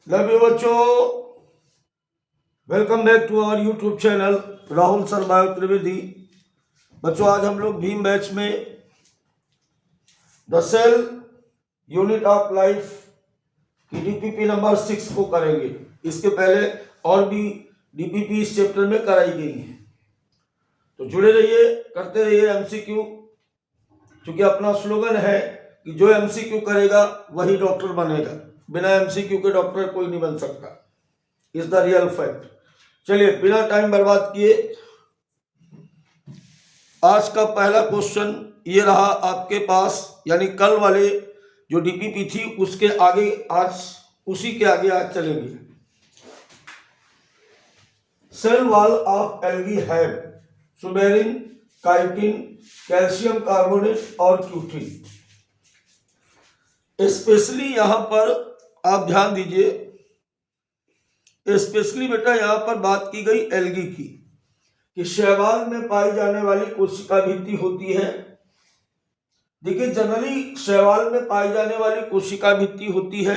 Love you बच्चों, welcome back to our YouTube channel Rahul sir bio Trivedi. बच्चों आज हम लोग भीम बैच में the cell unit of life की डीपीपी नंबर 6 को करेंगे। इसके पहले और भी डीपीपी इस चैप्टर में कराई गई है, तो जुड़े रहिए, करते रहिए एमसीक्यू। क्योंकि अपना स्लोगन है कि जो एमसीक्यू करेगा वही डॉक्टर बनेगा, बिना एमसीक्यू के डॉक्टर कोई नहीं बन सकता। Is the real fact. चलिए बिना टाइम बर्बाद किए आज का पहला क्वेश्चन ये रहा आपके पास, यानी कल वाले जो डीपीपी थी उसके आगे आज उसी के आगे आज चलेंगे। Cell wall of algae have suberin, chitin, calcium carbonate और क्यूटिन। स्पेशली यहां पर आप ध्यान दीजिए, स्पेशली बेटा यहां पर बात की गई एल्गी की कि शैवाल में पाई जाने वाली कोशिका भित्ति होती है। देखिए जनरली शैवाल में पाई जाने वाली कोशिका भित्ति होती है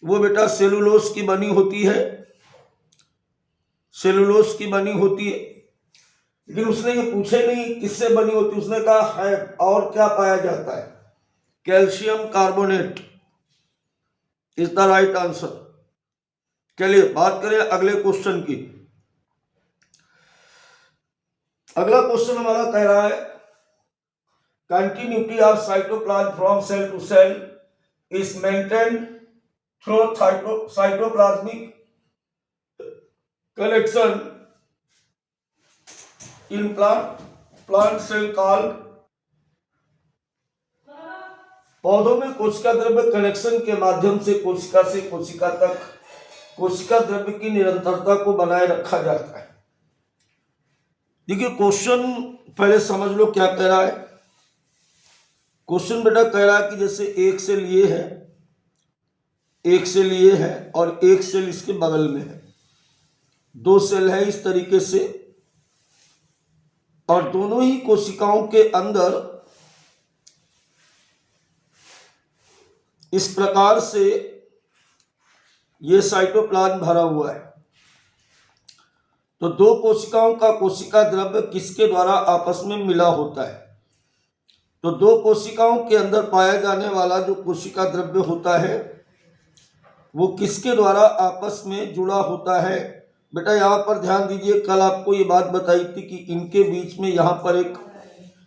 वो बेटा सेलुलोज की बनी होती है, सेलुलोज की बनी होती है। लेकिन उसने ये पूछे नहीं किससे बनी होती, उसने कहा है और क्या पाया जाता है, calcium carbonate is the right answer. चलिए बात करें अगले क्वेश्चन की। अगला क्वेश्चन हमारा कह रहा है continuity of cytoplasm from cell to cell is maintained through cytoplasmic connection in plant cell called. पौधों में कोशिका द्रव्य कनेक्शन के माध्यम से कोशिका तक कोशिका द्रव्य की निरंतरता को बनाए रखा जाता है। देखिए क्वेश्चन पहले समझ लो क्या कह रहा है। क्वेश्चन बेटा कह रहा है कि जैसे एक सेल ये है, एक सेल ये है और एक सेल इसके बगल में है, दो सेल है इस तरीके से, और दोनों ही कोशिकाओं के अंदर इस प्रकार से ये साइटोप्लाज्म भरा हुआ है। तो दो कोशिकाओं का कोशिका द्रव्य किसके द्वारा आपस में मिला होता है? तो दो कोशिकाओं के अंदर पाया जाने वाला जो कोशिका द्रव्य होता है वो किसके द्वारा आपस में जुड़ा होता है? बेटा यहाँ पर ध्यान दीजिए, कल आपको ये बात बताई थी कि इनके बीच में यहाँ पर एक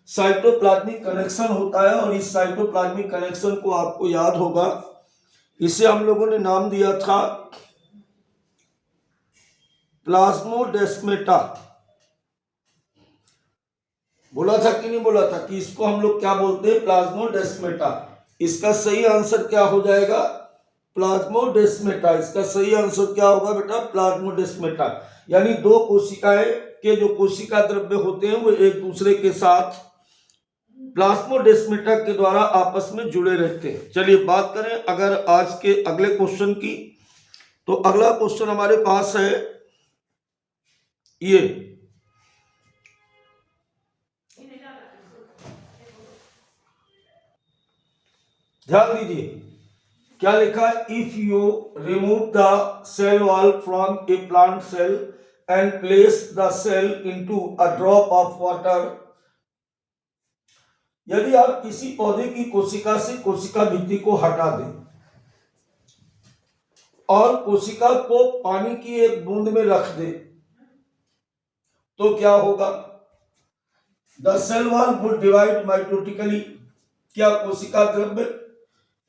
साइटोप्लाज्मिक कनेक्शन होता है, और इस साइटोप्लाज्मिक कनेक्शन को आपको याद होगा, इसे हम लोगों ने नाम दिया था प्लाज्मोडेस्मेटा। बोला था कि नहीं बोला था कि इसको हम लोग क्या बोलते हैं? प्लाज्मोडेस्मेटा। इसका सही आंसर क्या हो जाएगा? प्लाज्मोडेस्मेटा। इसका सही आंसर क्या होगा बेटा? प्लाज्मोडेस्मेटा। यानी दो कोशिकाएं के जो कोशिका द्रव्य होते हैं वो एक दूसरे के साथ प्लाज्मोडेस्मेटा के द्वारा आपस में जुड़े रहते हैं। चलिए बात करें अगर आज के अगले क्वेश्चन की, तो अगला क्वेश्चन हमारे पास है ये, ध्यान दीजिए क्या लिखा है। If you remove the cell wall from a plant cell and place the cell into a drop of water. यदि आप किसी पौधे की कोशिका से कोशिका भित्ति को हटा दें और कोशिका को पानी की एक बूंद में रख दें तो क्या होगा? The cell wall would divide mitotically. क्या कोशिका द्रव्य,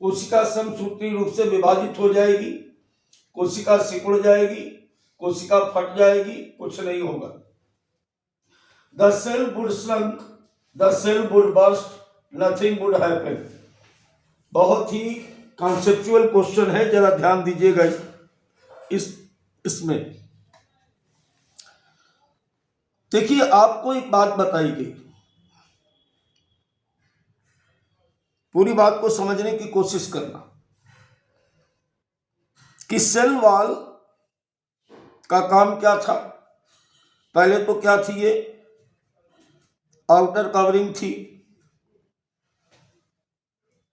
कोशिका समसूत्री रूप से विभाजित हो जाएगी, कोशिका सिकुड़ जाएगी, कोशिका फट जाएगी? कुछ नहीं होगा। The cell would shrink, the cell would burst, nothing would happen. बहुत ही कॉन्सेप्चुअल क्वेश्चन है, जरा ध्यान दीजिएगा इसमें। देखिए आपको एक बात बताई गई, पूरी बात को समझने की कोशिश करना कि सेल वॉल का काम क्या था। पहले तो क्या थी? ये आउटर कवरिंग थी।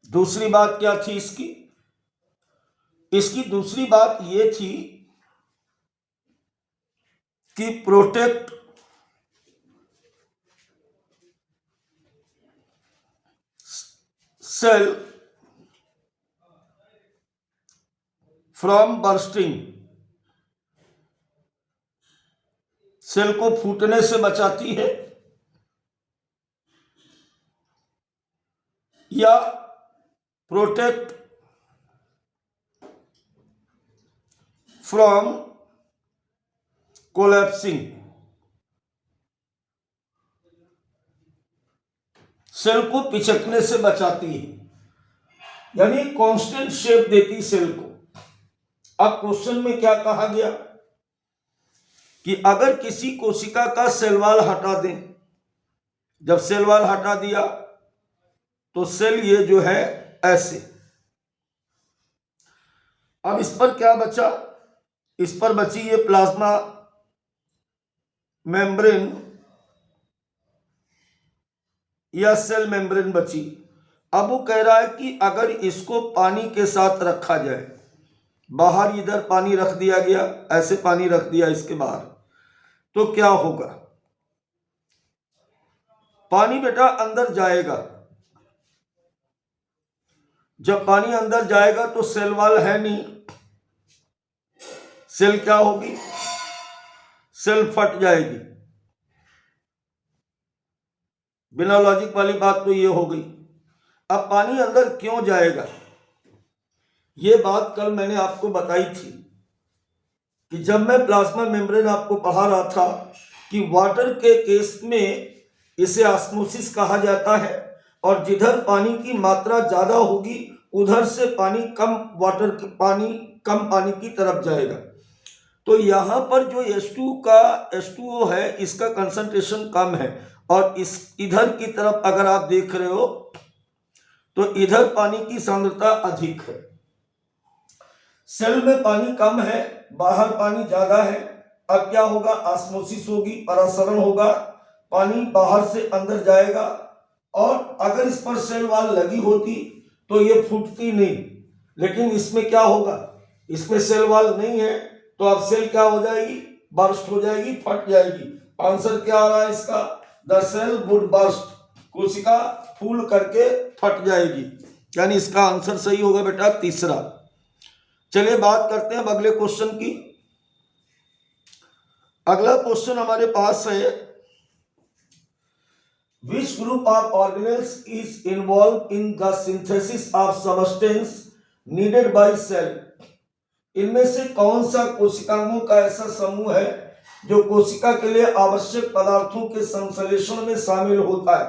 दूसरी बात क्या थी इसकी? इसकी दूसरी बात ये थी कि protect cell from bursting, cell को फूटने से बचाती है, या प्रोटेक्ट फ्रॉम कोलैप्सिंग, सेल को पिचकने से बचाती है, यानी कांस्टेंट शेप देती सेल को। अब क्वेश्चन में क्या कहा गया कि अगर किसी कोशिका का सेल वॉल हटा दें, जब सेल वॉल हटा दिया तो सेल ये जो है ऐसे, अब इस पर क्या बचा, इस पर बची ये प्लाज्मा मेम्ब्रेन या सेल मेम्ब्रेन बची। अब वो कह रहा है कि अगर इसको पानी के साथ रखा जाए, बाहर इधर पानी रख दिया गया, ऐसे पानी रख दिया इसके बाहर, तो क्या होगा। पानी बेटा अंदर जाएगा, जब पानी अंदर जाएगा तो सेल वॉल है नहीं, सेल क्या होगी, सेल फट जाएगी। बिना लॉजिक वाली बात तो ये हो गई। अब पानी अंदर क्यों जाएगा, ये बात कल मैंने आपको बताई थी कि जब मैं प्लाज्मा मेम्ब्रेन आपको पढ़ा रहा था कि वाटर के केस में इसे ऑस्मोसिस कहा जाता है, और जिधर पानी की मात्रा ज्यादा होगी उधर से पानी कम पानी की तरफ जाएगा। तो यहाँ पर जो H2O है इसका कंसंट्रेशन कम है, और इस इधर की तरफ अगर आप देख रहे हो तो इधर पानी की सांद्रता अधिक है। सेल में पानी कम है, बाहर पानी ज्यादा है। अब क्या होगा, ऑस्मोसिस होगी, परासरण होगा, पानी बाहर से अंदर जाएगा, और अगर इस पर सेल वॉल लगी होती तो ये फूटती नहीं। लेकिन इसमें क्या होगा, इसमें सेल वॉल नहीं है, तो अब सेल क्या हो जाएगी, बर्स्ट हो जाएगी, फट जाएगी। आंसर क्या आ रहा है इसका, द सेल वुड बर्स्ट, कोशिका फूल करके फट जाएगी, यानी इसका आंसर सही होगा बेटा तीसरा। चलिए बात करते हैं अब अगले क्वेश्चन की। अगला क्वेश्चन हमारे पास है, which group of organelles is involved in the synthesis of substance needed by cell? इनमें से कौन सा कोशिकाओं का ऐसा समूह है जो कोशिका के लिए आवश्यक पदार्थों के संश्लेषण में शामिल होता है।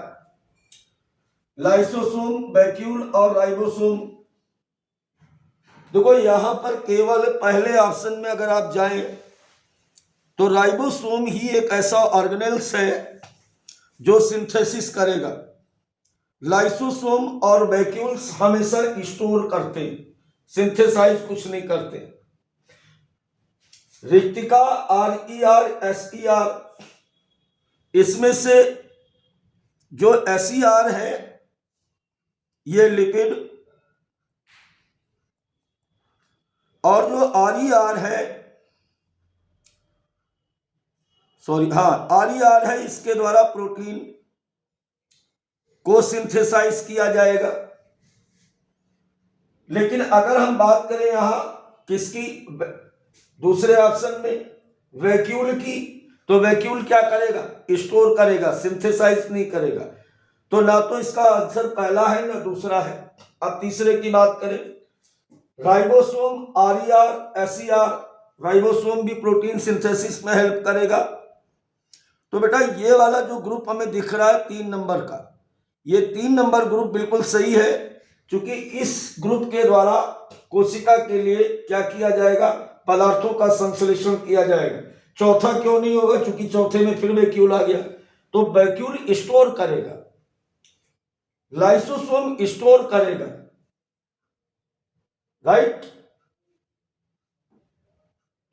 लाइसोसोम, वैक्यूल और राइबोसोम। देखो यहां पर केवल पहले ऑप्शन में अगर आप जाएं तो राइबोसोम ही एक ऐसा ऑर्गेनेल्स है जो सिंथेसिस करेगा। लाइसोसोम और वैक्यूल्स हमेशा स्टोर करते हैं, सिंथेसाइज कुछ नहीं करते। रिक्तिका, RER, SER, इसमें से जो SER है ये लिपिड, और जो RER है, RER है, इसके द्वारा प्रोटीन को सिंथेसाइज किया जाएगा। लेकिन अगर हम बात करें यहां किसकी, दूसरे ऑप्शन में वैक्यूल की, तो वैक्यूल क्या करेगा, स्टोर करेगा, सिंथेसाइज नहीं करेगा। तो ना तो इसका आंसर पहला है ना दूसरा है। अब तीसरे की बात करें, राइबोसोम, RER, SER, राइबोसोम भी प्रोटीन सिंथेसिस में हेल्प करेगा। तो बेटा ये वाला जो ग्रुप हमें दिख रहा है 3 नंबर का, ये 3 नंबर ग्रुप बिल्कुल सही है, क्योंकि इस ग्रुप के द्वारा कोशिका के लिए क्या किया जाएगा, पदार्थों का संश्लेषण किया जाएगा। चौथा क्यों नहीं होगा, क्योंकि चौथे में फिर वैक्यूल आ गया। तो वैक्यूल स्टोर करेगा, लाइसोसोम स्टोर करेगा, राइट।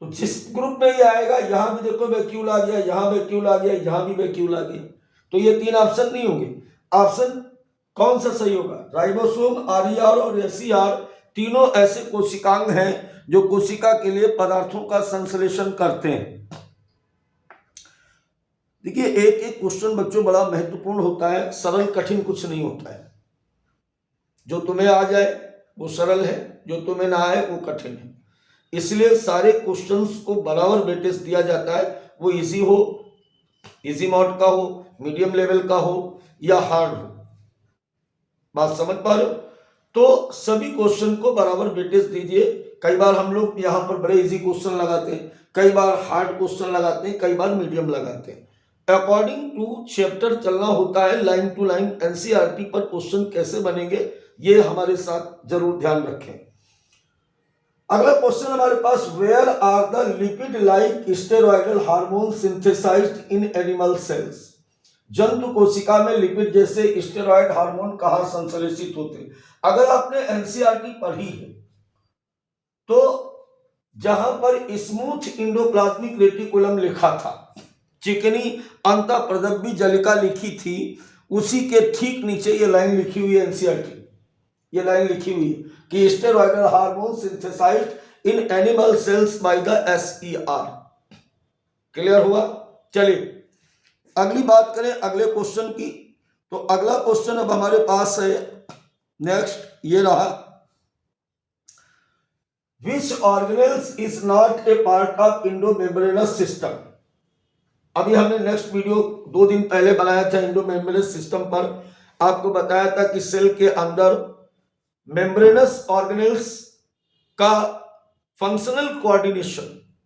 तो जिस ग्रुप में ये आएगा, यहां भी देखो वैक्यूल आ गया, यहां वैक्यूल आ गया, यहां भी वैक्यूल आ गया, तो ये 3 ऑप्शन नहीं होंगे। ऑप्शन कौन सा सही होगा, राइबोसोम, RER और SER तीनों ऐसे कोशिकांग हैं जो कोशिका के लिए पदार्थों का संश्लेषण करते हैं। देखिए एक एक क्वेश्चन बच्चों बड़ा महत्वपूर्ण होता है, सरल कठिन कुछ नहीं होता है। जो तुम्हें आ जाए वो सरल है, जो तुम्हें ना आए वो कठिन है। इसलिए सारे क्वेश्चंस को बराबर वेटेज दिया जाता है, वो इजी हो, इजी मोड का हो, मीडियम लेवल का हो या हार्ड हो। बात समझ पा रहे हो? तो सभी क्वेश्चन को बराबर वेटेज दीजिए। कई बार हम लोग यहाँ पर बड़े इजी क्वेश्चन लगाते हैं, कई बार हार्ड क्वेश्चन लगाते हैं, कई बार मीडियम लगाते हैं। अकॉर्डिंग टू चैप्टर चलना होता है, लाइन टू लाइन। एनसीईआरटी पर क्वेश्चन कैसे बनेंगे ये हमारे साथ जरूर ध्यान रखें। अगला क्वेश्चन हमारे पास, where are the lipid like steroidal hormone synthesised in animal cells. जंतु कोशिका में लिपिड जैसे स्टेरॉयड हार्मोन कहाँ संश्लेषित होते हैं? अगर आपने एनसीईआरटी पढ़ी है तो जहां पर स्मूथ इंडोप्लाज्मिक रेटिकुलम लिखा था, चिकनी अंतःप्रदब्बी जलिका लिखी थी, उसी के ठीक नीचे ये लाइन लिखी हुई है एनसीईआरटी। ये लाइन लिखी हुई है कि steroidal hormone synthesised in animal cells by the SER. Clear हुआ? चलिए अगली बात करें अगले क्वेश्चन की। तो अगला क्वेश्चन अब हमारे पास है नेक्स्ट, ये रहा, which organelles is not a part of endomembranous system. अभी हमने नेक्स्ट वीडियो 2 दिन पहले बनाया था इंडोमेम्ब्रेनस सिस्टम पर। आपको बताया था कि सेल के अंदर मेम्ब्रेनस ऑर्गेनेल्स का फंक्शनल कोऑर्डिनेशन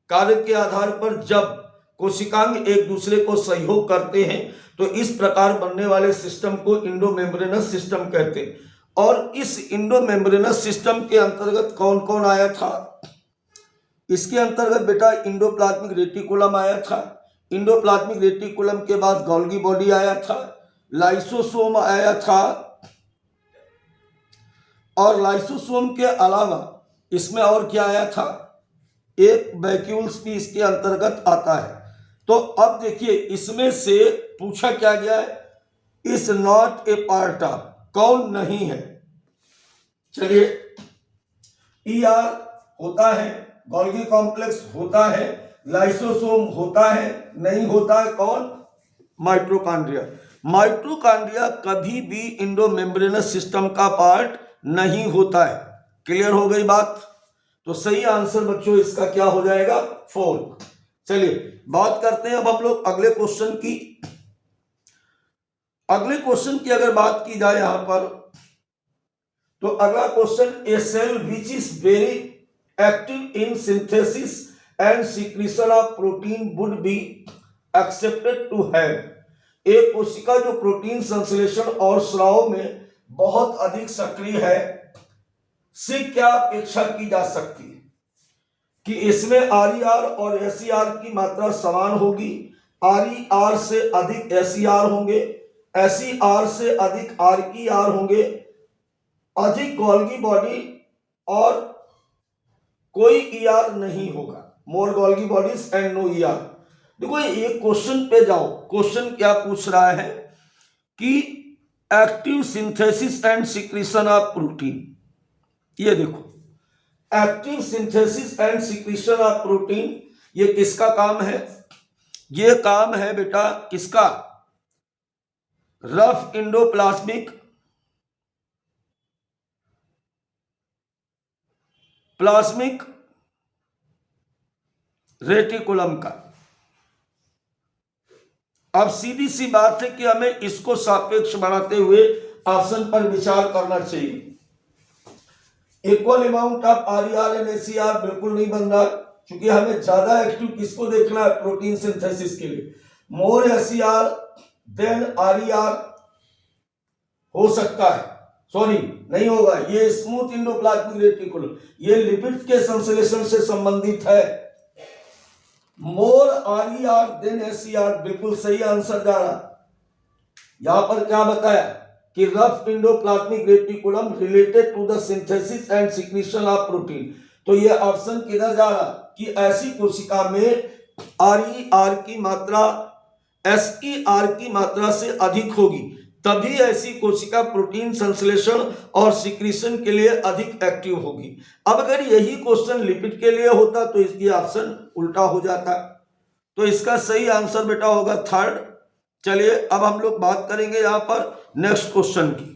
कार्य के आधार पर जब कोशिकांग एक दूसरे को सहयोग करते हैं तो इस प्रकार बनने वाले सिस्टम को इंडोमेम्ब्रेनस सिस्टम कहते हैं। और इस इंडोमेम्ब्रेनस सिस्टम के अंतर्गत कौन कौन आया था? इसके अंतर्गत बेटा इंडोप्लाज्मिक रेटिकुलम आया था, इंडोप्लाज्मिक रेटिकुलम के बाद गोल्गी बॉडी आया था, लाइसोसोम आया था, और लाइसोसोम के अलावा इसमें और क्या आया था? एक वैक्यूल्स भी इसके अंतर्गत आता है। तो अब देखिए इसमें से पूछा क्या गया है, is not a part of, कौन नहीं है? चलिए ईआर होता है, गोल्गी कॉम्प्लेक्स होता है, लाइसोसोम होता है, नहीं होता है कौन? माइटोकॉन्ड्रिया। माइटोकॉन्ड्रिया कभी भी इंडोमेम्ब्रेनस सिस्टम का पार्ट नहीं होता है। क्लियर हो गई बात? तो सही आंसर बच्चों इसका क्या हो जाएगा? 4। चलिए बात करते हैं अब हम लोग अगले क्वेश्चन की। अगले क्वेश्चन की अगर बात की जाए यहां पर, तो अगला question, a cell which is very active in synthesis and secretion of protein would be expected to have. एक कोशिका जो प्रोटीन संश्लेषण और स्राव में बहुत अधिक सक्रिय है, से क्या अपेक्षा की जा सकती है कि इसमें आरईआर और एसईआर की मात्रा समान होगी, आरईआर से अधिक एसईआर होंगे, एसईआर से अधिक आरईआर होंगे, अधिक गोल्गी बॉडी और कोई ईआर नहीं होगा, more Golgi bodies and no ER. देखो ये क्वेश्चन पे जाओ, क्वेश्चन क्या पूछ रहा है कि active synthesis and secretion of protein. ये देखो active synthesis and secretion of protein, ये किसका काम है? ये काम है बेटा किसका? रफ इंडोप्लाज्मिक प्लाज्मिक रेटिकुलम का। अब सीधी सी बात है कि हमें इसको सापेक्ष बनाते हुए ऑप्शन पर विचार करना चाहिए। Equal amount of RER and SER बिल्कुल नहीं बन रहा, क्योंकि हमें ज्यादा एक्टिव किसको देखना है? प्रोटीन सिंथेसिस के लिए। मोर एसईआर देन आरईआर हो सकता है, सॉरी नहीं होगा, ये स्मूथ इंडोप्लाज्मिक रेटिकुलम, ये लिपिड के संश्लेषण से संबंधित है। मोर आरईआर देन एसईआर बिल्कुल सही आंसर जा रहा। यहां पर क्या बताया कि rough endoplasmic reticulum related to the synthesis and secretion of protein. तो ये ऑप्शन किधर जा रहा कि ऐसी कोशिका में आरईआर की मात्रा एसईआर की मात्रा से अधिक होगी, तभी ऐसी कोशिका प्रोटीन संश्लेषण और सिक्रीशन के लिए अधिक एक्टिव होगी। अब अगर यही क्वेश्चन लिपिड के लिए होता तो इसकी ऑप्शन उल्टा हो जाता। तो इसका सही आंसर बेटा होगा थर्ड। चलिए अब हम लोग बात करेंगे यहां पर नेक्स्ट क्वेश्चन की।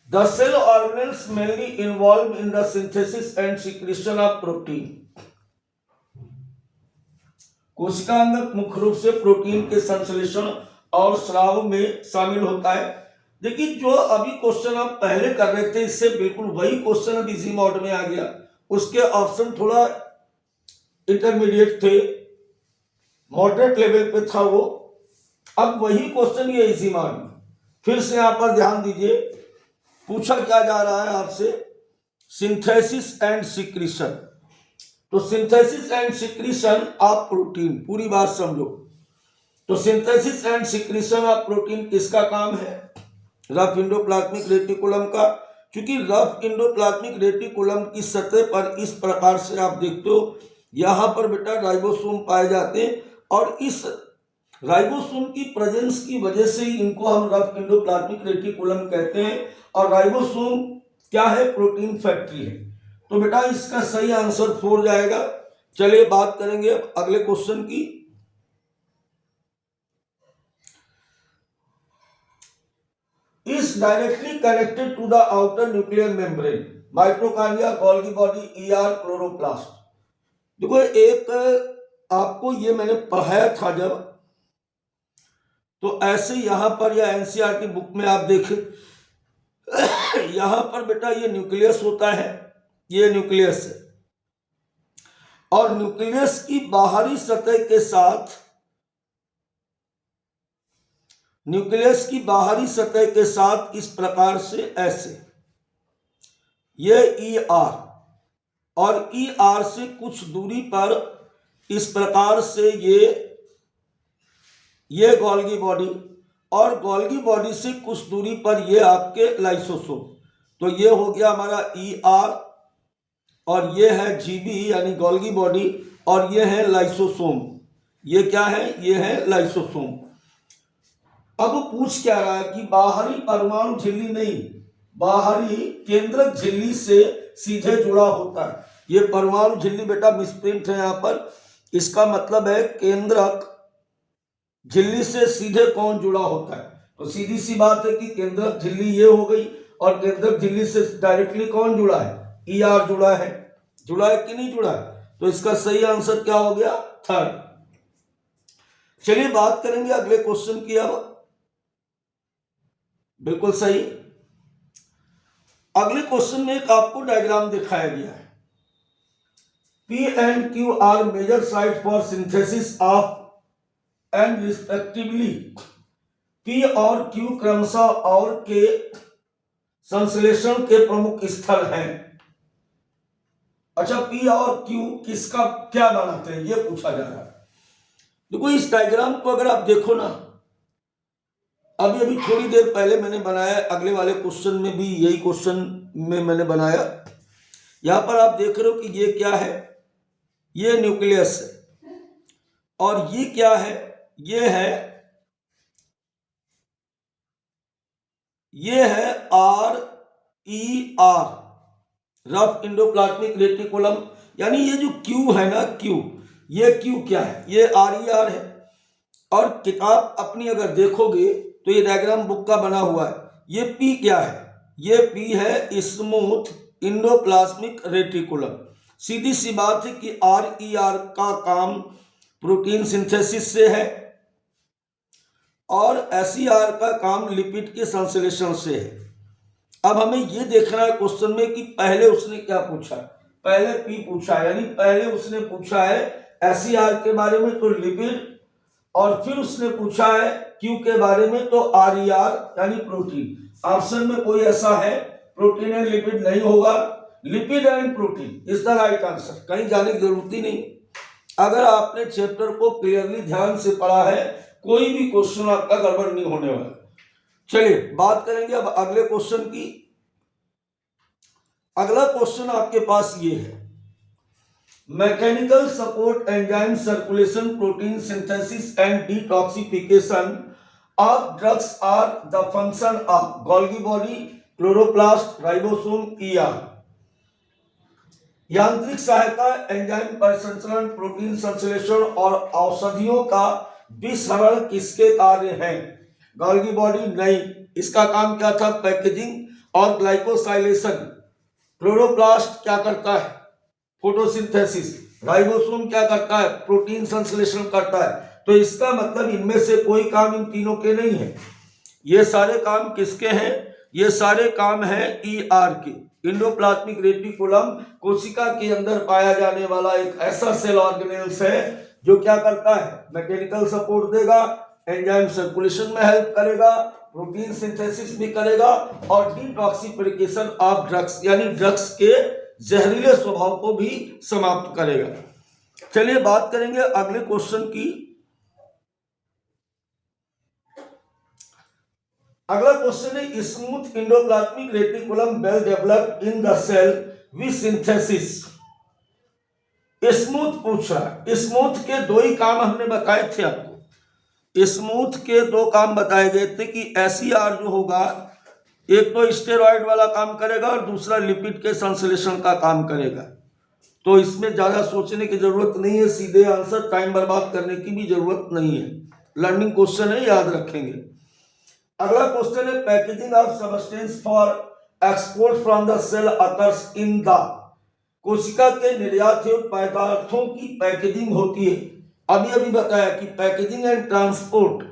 The cell organelles mainly involved in the synthesis and secretion of protein. कोशिकांग मुख्य रूप से प्रोटीन के संश्लेषण और स्राव में शामिल होता है। देखिए जो अभी क्वेश्चन आप पहले कर रहे थे इससे बिल्कुल वही क्वेश्चन अब इजी मोड में आ गया। उसके ऑप्शन थोड़ा इंटरमीडिएट थे, मॉडरेट लेवल पे था वो, अब वही क्वेश्चन ये इजी मोड में। फिर से यहां पर ध्यान दीजिए, पूछा क्या जा रहा है आपसे, सिंथेसिस एंड सिक्रीशन। तो synthesis and secretion of protein, पूरी बात समझो। तो synthesis and secretion of protein किसका काम है? रफ एंडोप्लाज्मिक रेटिकुलम का। क्योंकि रफ एंडोप्लाज्मिक रेटिकुलम की सतह पर इस प्रकार से आप देखते हो, यहां पर बेटा राइबोसोम पाए जाते हैं और इस राइबोसोम की प्रेजेंस की वजह से ही इनको हम रफ एंडोप्लाज्मिक रेटिकुलम कहते हैं। और राइबोसोम क्या है? प्रोटीन फैक्ट्री है। तो बेटा इसका सही आंसर 4 जाएगा। चलिए बात करेंगे अब अगले क्वेश्चन की। Is directly connected to the outer nuclear membrane, mitochondria, Golgi body, ER, chloroplast. देखो एक आपको ये मैंने पढ़ाया था जब, तो ऐसे यहां पर या एनसीईआरटी बुक में आप देखें, यहां पर बेटा ये न्यूक्लियस होता है, ये न्यूक्लियस है और न्यूक्लियस की बाहरी सतह के साथ, न्यूक्लियस की बाहरी सतह के साथ इस प्रकार से ऐसे ये ईआर और ईआर से कुछ दूरी पर इस प्रकार से ये गोल्गी बॉडी और गोल्गी बॉडी से कुछ दूरी पर ये आपके लाइसोसोम। तो ये हो गया हमारा ईआर और ये है जीबी यानी गोल्गी बॉडी और ये है लाइसोसोम। ये क्या है? ये है लाइसोसोम। अब पूछ क्या रहा है कि बाहरी परमाणु झिल्ली नहीं, बाहरी केंद्रक झिल्ली से सीधे जुड़ा होता है। ये परमाणु झिल्ली बेटा मिसप्रिंट है यहां पर, इसका मतलब है केंद्रक झिल्ली से सीधे कौन जुड़ा होता है? तो सीधी सी बात है कि केंद्रक झिल्ली ये हो गई और केंद्रक झिल्ली से डायरेक्टली कौन जुड़ा है? ईआर जुड़ा है। जुड़ा है कि नहीं जुड़ा है? तो इसका सही आंसर क्या हो गया? थर्ड। चलिए बात करेंगे अगले क्वेश्चन की। अब बिल्कुल सही, अगले क्वेश्चन में एक आपको डायग्राम दिखाया गया है। P and Q are major sites for synthesis of and respectively P और Q क्रमशः और के संश्लेषण के प्रमुख स्थल हैं। अच्छा, P और Q किसका क्या बनाते हैं ये पूछा जा रहा है। देखो इस डायग्राम को अगर आप देखो ना, अभी थोड़ी देर पहले मैंने बनाया, अगले वाले क्वेश्चन में भी यही क्वेश्चन में मैंने बनाया। यहां पर आप देख रहे हो कि ये क्या है? ये न्यूक्लियस है और ये क्या है? ये है R E R, rough endoplasmic reticulum. यानी ये जो क्यू है ना, क्यू, ये क्यू क्या है? ये आर ई आर है। और किताब अपनी अगर देखोगे तो ये डायग्राम बुक का बना हुआ है। ये पी क्या है? ये पी है स्मूथ एंडोप्लाज्मिक रेटिकुलम। सीधी सी बात है कि आर ई आर का काम प्रोटीन सिंथेसिस से है और एस ई आर का काम लिपिड के संश्लेषण से है। अब हमें ये देखना है क्वेश्चन में कि पहले उसने क्या पूछा। पहले पी पूछा, यानी पहले उसने पूछा है एस ई आर के बारे में तो लिपिड, और फिर उसने पूछा है क्यू के बारे में तो आर ई आर यानी प्रोटीन। ऑप्शन में कोई ऐसा है प्रोटीन एंड लिपिड नहीं होगा, lipid and protein is the right answer. कहीं जाने की जरूरत ही नहीं। अगर आपने चैप्टर को क्लियरली ध्यान से पढ़ा है, कोई भी क्वेश्चन आपका गड़बड़ नहीं होने वाला। चलिए बात करेंगे अब अगले क्वेश्चन की। अगला क्वेश्चन आपके पास ये है, mechanical support enzyme circulation protein synthesis and detoxification of drugs are the function of Golgi body, chloroplast, ribosome, ER. यांत्रिक सहायता, एंजाइम परिसंचरण, प्रोटीन संश्लेषण और औषधियों का विसरण किसके कार्य हैं? गोल्गी बॉडी नहीं, इसका काम क्या था? पैकेजिंग और ग्लाइकोसाइलेशन। क्लोरोप्लास्ट क्या करता है? फोटोसिंथेसिस। राइबोसोम क्या करता है? प्रोटीन संश्लेषण करता है। तो इसका मतलब इनमें से कोई काम इन तीनों के नहीं है। ये सारे काम किसके हैं? ये सारे काम हैं ईआर के। इंडोप्लाज्मिक रेटिकुलम कोशिका के अंदर पाया जाने वाला एक ऐसा सेल ऑर्गेनेल्स है जो क्या करता है? मैकेनिकल सपोर्ट देगा, एंजाइम सर्कुलेशन में हेल्प करेगा, प्रोटीन सिंथेसिस भी करेगा और डिटॉक्सिफिकेशन ऑफ ड्रग्स यानी ड्रग्स के जहरीले स्वभाव को भी समाप्त करेगा। चलिए बात करेंगे अगले क्वेश्चन की। अगला क्वेश्चन है smooth endoplasmic reticulum well developed in the cell with synthesis. Smooth पूछ रहा है। स्मूथ के दो ही काम हमने बताए थे आपको। स्मूथ के दो काम बताए गए थे कि एसईआर जो होगा एक तो स्टेरॉइड वाला काम करेगा और दूसरा लिपिड के संश्लेषण का काम करेगा। तो इसमें ज्यादा सोचने की जरूरत नहीं है, सीधे आंसर, टाइम बर्बाद करने की भी जरूरत नहीं है। लर्निंग क्वेश्चन है, याद रखेंगे। अगला क्वेश्चन है packaging of substance for export from the cell occurs in the. कोशिका के निर्यात पदार्थों की पैकेजिंग होती है। अभी अभी बताया कि पैकेजिंग एंड ट्रांसपोर्ट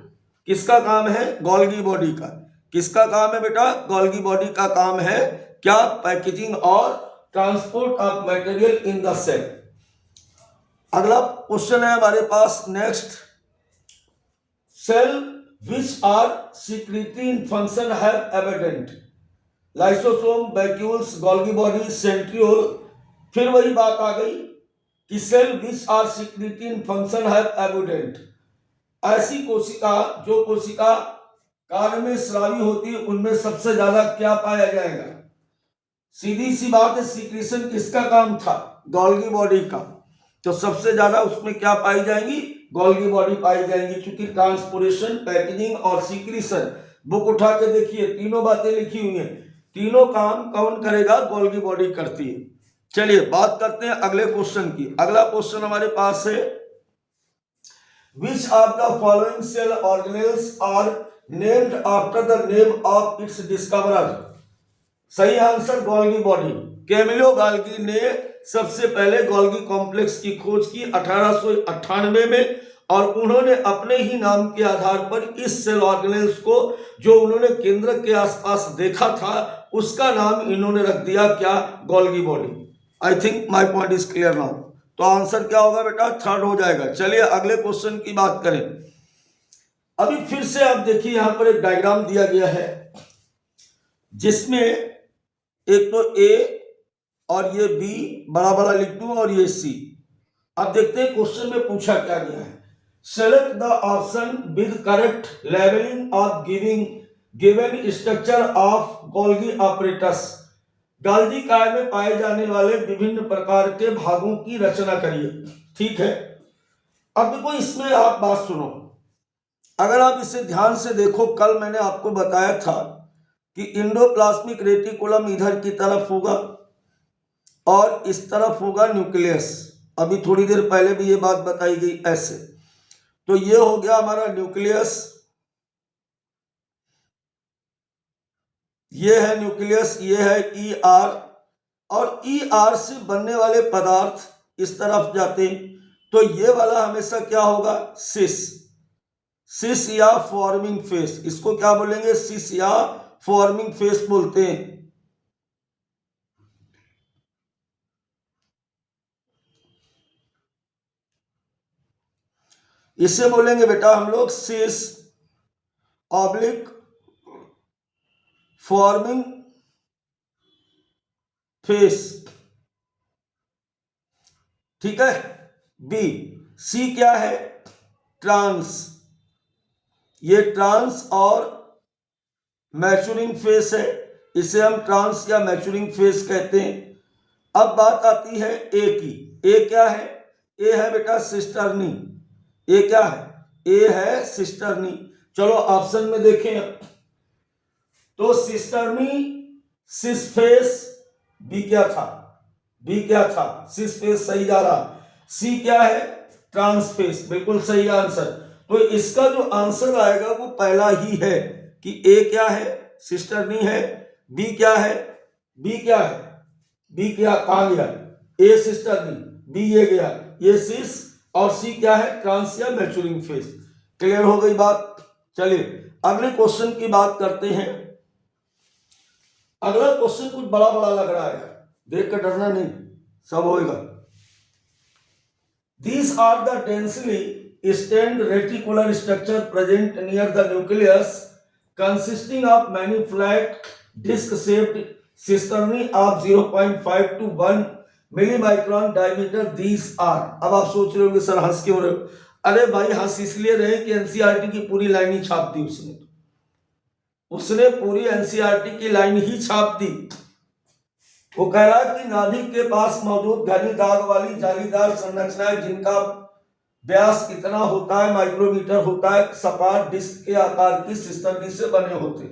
किसका काम है? गोल्गी बॉडी का। किसका काम है बेटा? गोल्गी बॉडी का काम है क्या? पैकेजिंग और transport of material in the cell. अगला क्वेश्चन है हमारे पास next, cell which are secretory in function have evident lysosome, vacuoles, Golgi body, centriole। फिर वही बात आ गई कि cell which are secretory in function have evident, ऐसी कोशिका जो कोशिका कार्य में स्रावी होती है उनमें सबसे ज्यादा क्या पाया जाएगा? सीधी सी बात है, सीक्रेशन किसका काम था? गोल्गी बॉडी का। तो सबसे ज्यादा उसमें क्या पाई जाएंगी? गोल्गी बॉडी पाई जाएंगी। क्योंकि ट्रांसपोर्टेशन, पैकेजिंग और सीक्रेशन, बुक उठा के देखिए तीनों बातें लिखी हुई हैं। तीनों काम कौन करेगा? गोल्गी बॉडी करती है। चलिए बात करते हैं अगले क्वेश्चन की। अगला क्वेश्चन हमारे पास है which of the following cell organelles are named after the name of its discoverer. सही answer Golgi body. Camillo Golgi ने सबसे पहले गोल्गी कॉम्प्लेक्स की खोज की 1898 में और उन्होंने अपने ही नाम के आधार पर इस सेल ऑर्गेनेल्स को जो उन्होंने केंद्र के आसपास देखा था उसका नाम इन्होंने रख दिया क्या? Golgi body. I think my point is clear now. तो आंसर क्या होगा बेटा? थर्ड हो जाएगा। चलिए अगले क्वेश्चन की बात करें। अभी फिर से आप देखिए यहां पर एक डायग्राम दिया गया है जिसमें एक तो ए और ये बी बड़ा बड़ा लिख दूं और ये सी। अब देखते हैं क्वेश्चन में पूछा क्या गया है। Select the option with correct labelling of given structure of Golgi apparatus. Golgi काय में पाए जाने वाले विभिन्न प्रकार के भागों की रचना करिए। ठीक है, अब देखो इसमें आप बात सुनो। अगर आप इसे ध्यान से देखो, कल मैंने आपको बताया था कि इंडोप्लाज्मिक रेटिकुलम इधर की तरफ होगा और इस तरफ होगा न्यूक्लियस। अभी थोड़ी देर पहले भी ये बात बताई गई ऐसे। तो ये हो गया हमारा न्यूक्लियस, ये है न्यूक्लियस, ये है ईआर, और ईआर से बनने वाले पदार्थ इस तरफ जाते हैं। तो ये वाला हमेशा क्या होगा? सिस या फॉर्मिंग फेस। इसको क्या बोलेंगे? सिस या फॉर्मिंग फेस बोलते हैं। इसे बोलेंगे बेटा हम लोग सिस ऑब्लिक फॉर्मिंग फेस। ठीक है। बी सी क्या है? ट्रांस। ये ट्रांस और मैच्योरिंग फेस है, इसे हम ट्रांस या मैच्योरिंग फेस कहते हैं। अब बात आती है ए की। ए क्या है? ए है बेटा सिस्टर्नी। ए क्या है? ए है सिस्टर्नी। चलो ऑप्शन में देखें तो सिस्टर्नी सिसफेस, बी क्या था? बी क्या था? सिसफेस सही जा रहा। सी क्या है? ट्रांसफेस, बिल्कुल सही आंसर। तो इसका जो आंसर आएगा वो पहला ही है कि ए क्या है? सिस्टर्नी है। बी क्या है? बी क्या है? बी क्या कहा गया? ए सिस्टर्नी, बी ये गया, ये सिस, और सी क्या है? ट्रांस या मैच्योरिंग फेज। क्लियर हो गई बात? चलिए अगले क्वेश्चन की बात करते हैं। अगला क्वेश्चन कुछ बड़ा बड़ा लग रहा है, देख कर डरना नहीं, सब होएगा। These are the densely stained reticular structure present near the nucleus, consisting of many flat disc-shaped cisternae of 0.5 to 1 millimicron diameter. These are, अब आप सोच रहे होंगे सर हंस क्यों रहे हो? अरे भाई हंस इसलिए रहे कि एनसीईआरटी की पूरी लाइन ही छाप दी उसने पूरी एनसीईआरटी की लाइन ही छाप दी। वो कह रहा है कि नाभिक के पास मौजूद घनी दाग वाली जालीदार संरचनाएं जिनका व्यास कितना होता है? माइक्रोमीटर होता है, सपाट डिस्क के आकार की सिस्टर्नी से बने होते।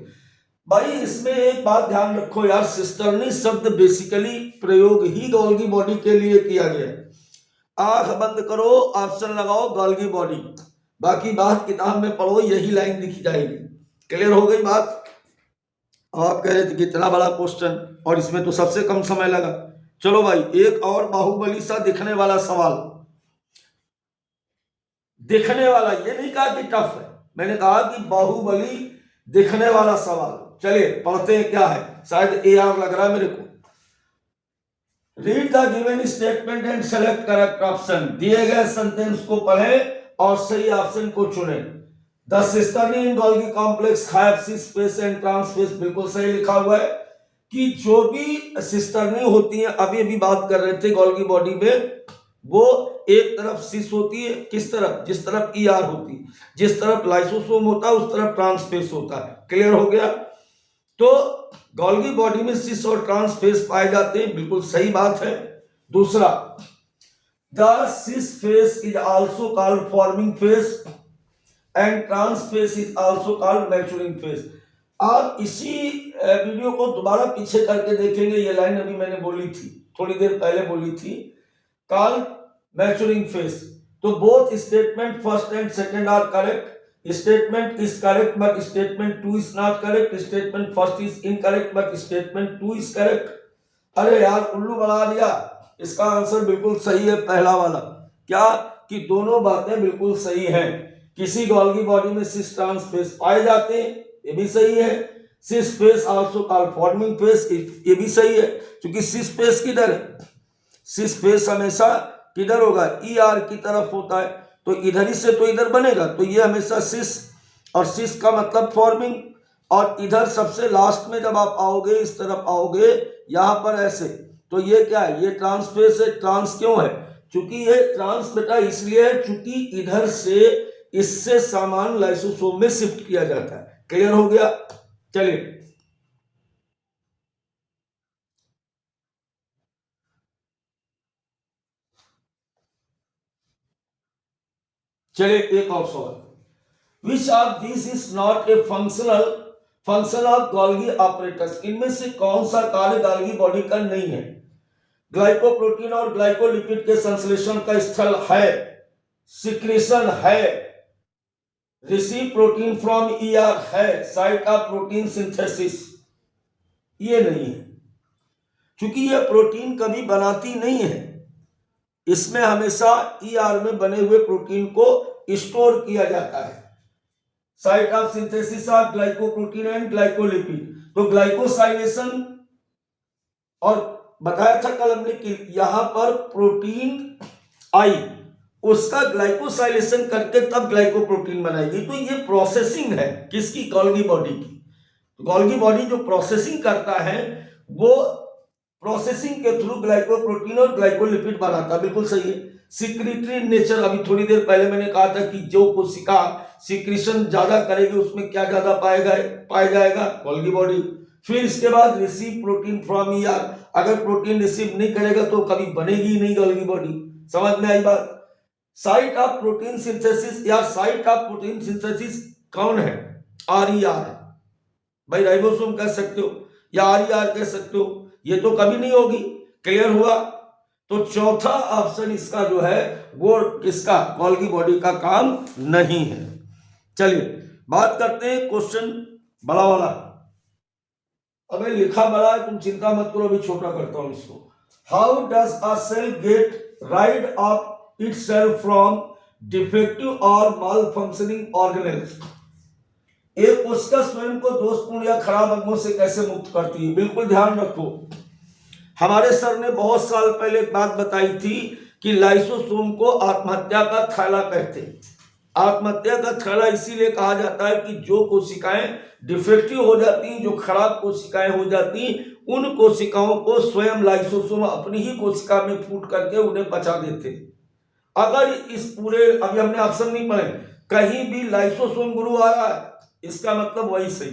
भाई इसमें एक बात ध्यान रखो यार, सिस्टर्नी शब्द बेसिकली प्रयोग ही गोल्गी बॉडी के लिए किया गया। आंख बंद करो, ऑप्शन लगाओ गोल्गी बॉडी, बाकी बात किताब में पढ़ो, यही लाइन दिख जाएगी। क्लियर हो गई बात? आप कह रहे थे कितना बड़ा क्वेश्चन और इसमें तो सबसे कम समय लगा। चलो भाई एक और बाहुबली सा दिखने वाला सवाल, दिखने वाला, ये नहीं कहा कि टफ है, मैंने कहा कि बाहुबली दिखने वाला सवाल। चलिए पढ़ते हैं क्या है, शायद ए आर लग रहा है मेरे को। Read the given statement and select correct option. दिए गए सेंटेंस को पढ़ें और सही ऑप्शन को चुनें। The cisternae in Golgi complex have cis face and trans face, बिल्कुल सही लिखा हुआ है कि जो भी सिस्टर्नी होती है, अभी अभी बात कर रहे थे गोल्गी बॉडी में, वो एक तरफ सिस होती है, किस तरफ? जिस तरफ ईआर होती है, जिस तरफ लाइसोसोम होता है उस तरफ ट्रांसफेस होता है। क्लियर हो गया? तो गोल्गी बॉडी में सिस और ट्रांसफेस पाए जाते हैं, बिल्कुल सही बात है। दूसरा, the cis face is also called forming face and trans face is also called maturing face. आप इसी वीडियो को दोबारा पीछे करके देखेंगे, ये लाइन अभी मैंने बोली थी, थोड़ी देर पहले बोली थी, कॉल्ड मैच्योरिंग फेस। तो both statement first and second are correct. Statement is correct but statement 2 is not correct. Statement first is incorrect but statement 2 is correct. अरे यार उल्लू बना दिया, इसका आंसर बिल्कुल सही है पहला वाला। क्या? कि दोनों बातें बिल्कुल सही हैं। किसी गोल्गी बॉडी में सिस ट्रांसफेस पाए जाते हैं, ये भी सही है। Cis face also called forming face, ये भी सही है, क्योंकि सिस फेस किधर है? सिस फेस हमेशा किधर होगा? ई आर की तरफ होता है, तो इधर ही से तो इधर बनेगा, तो ये हमेशा सिस, और सिस का मतलब फॉर्मिंग। और इधर सबसे लास्ट में जब आप आओगे, इस तरफ आओगे, यहां पर ऐसे, तो ये क्या है? ये ट्रांसफेस है। ट्रांस क्यों है? क्योंकि ये ट्रांस बेटा इसलिए है क्योंकि इधर से इससे सामान लाइसोसोम में शिफ्ट किया जाता है। क्लियर हो गया? चलिए एक और सवाल। Which of these is not a function of Golgi apparatus? इनमें से कौन सा कार्य गोल्गी बॉडी का नहीं है? ग्लाइकोप्रोटीन और ग्लाइकोलिपिड के संश्लेषण का स्थल है, सिक्रीशन है, रिसीव प्रोटीन फ्रॉम ईआर है, साइट ऑफ प्रोटीन सिंथेसिस ये नहीं है, क्योंकि ये प्रोटीन कभी बनाती नहीं है। इसमें हमेशा ईआर में बने हुए प्रोटीन को स्टोर किया जाता है। Site of synthesis of glycoprotein and glycolipid, तो ग्लाइकोसाइलेशन, और बताया था कल हमने कि यहां पर प्रोटीन आई, उसका ग्लाइकोसाइलेशन करके तब ग्लाइकोप्रोटीन बनाएगी। तो ये प्रोसेसिंग है किसकी? गोल्गी बॉडी की। तो गोल्गी बॉडी जो प्रोसेसिंग करता है वो प्रोसेसिंग के थ्रू ग्लाइकोप्रोटीन और ग्लाइकोलिपिड बनाता, बिल्कुल सही है। सिक्रीटरी नेचर, अभी थोड़ी देर पहले मैंने कहा था कि जो कोशिका सिक्रीशन ज्यादा करेगी उसमें क्या ज्यादा पाया जाएगा? Golgi body. फिर इसके बाद रिसीव प्रोटीन फ्रॉम ईआर, अगर प्रोटीन रिसीव नहीं करेगा तो कभी बनेगी ही नहीं गोल्गी बॉडी। समझ में आई बात? साइट ऑफ प्रोटीन सिंथेसिस या साइट ऑफ प्रोटीन सिंथेसिस कौन है? RER है भाई, राइबोसोम कह सकते हो या RER कह सकते हो, ये तो कभी नहीं होगी। क्लियर हुआ? तो चौथा ऑप्शन इसका जो है वो किसका, गोल्गी बॉडी का काम नहीं है। चलिए बात करते हैं क्वेश्चन बड़ा वाला। अबे लिखा बड़ा है, तुम चिंता मत करो, अभी छोटा करता हूं इसको। How does a cell get rid of itself from defective और माल फंक्शनिंग ऑर्गेनेल्स? एक कोशिका स्वयं को दोषपूर्ण या खराब अंगों से कैसे मुक्त करती है? बिल्कुल ध्यान रखो, हमारे सर ने बहुत साल पहले एक बात बताई थी कि लाइसोसोम को आत्महत्या का थैला कहते हैं। आत्महत्या का थैला इसीलिए कहा जाता है कि जो कोशिकाएं डिफेक्टिव हो जाती हैं, जो खराब कोशिकाएं हो जाती हैं, उन कोशिकाओं को स्वयं लाइसोसोम अपनी ही कोशिका में फूट करके उन्हें पचा देते। अगर इस पूरे, अभी हमने ऑप्शन नहीं पढ़े, कहीं भी लाइसोसोम गुरु आ रहा है, इसका मतलब वही सही।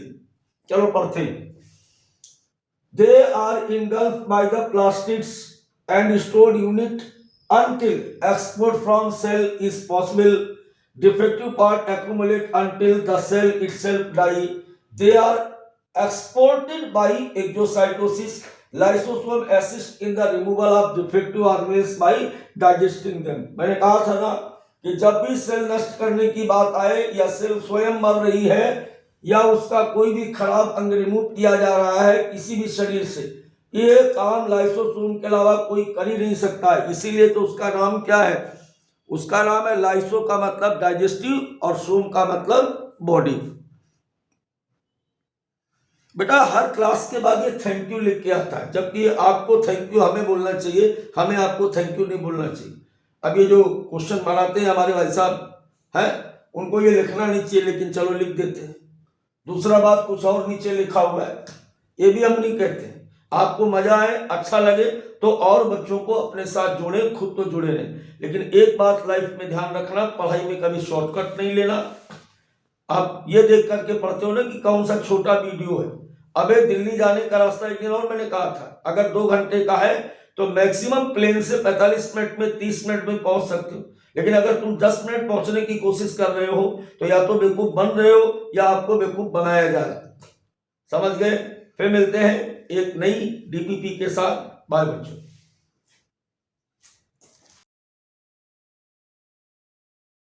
चलो पढ़ते हैं। They are engulfed by the plastids and stored unit until export from cell is possible. Defective part accumulate until the cell itself die. They are exported by exocytosis. Lysosome assist in the removal of defective organelles by digesting them. मैंने कहा था ना कि जब भी cell नष्ट करने की बात आए या सेल स्वयं मर रही है या उसका कोई भी खराब अंग रिमूव किया जा रहा है किसी भी शरीर से, ये काम लाइसोसोम के अलावा कोई कर ही नहीं सकता है। इसीलिए तो उसका नाम क्या है? उसका नाम है लाइसो का मतलब डाइजेस्टिव और सोम का मतलब बॉडी। बेटा हर क्लास के बाद ये थैंक यू लिख के आता है, जबकि आपको थैंक यू हमें बोलना चाहिए, हमें आपको थैंक यू नहीं बोलना चाहिए। अब ये जो क्वेश्चन बनाते हैं हमारे भाई साहब हैं, उनको ये लिखना नहीं चाहिए, लेकिन चलो लिख देते हैं। दूसरा बात, कुछ और नीचे लिखा हुआ है, ये भी हम नहीं कहते। आपको मजा आए, अच्छा लगे तो और बच्चों को अपने साथ जोड़े, खुद तो जुड़े रहे। लेकिन एक बात लाइफ में ध्यान रखना, पढ़ाई में कभी शॉर्टकट नहीं लेना। आप ये देख करके पढ़ते हो ना कि कौन सा छोटा वीडियो है। अबे दिल्ली जाने का रास्ता एक दिन और मैंने कहा था, अगर 2 घंटे का है तो मैक्सिमम प्लेन से 45 मिनट में 30 मिनट में पहुंच सकते हो। लेकिन अगर तुम 10 मिनट पहुंचने की कोशिश कर रहे हो तो या तो बेवकूफ बन रहे हो या आपको बेवकूफ बनाया जा रहा है। समझ गए? फिर मिलते हैं एक नई DPP के साथ। बाय बच्चों।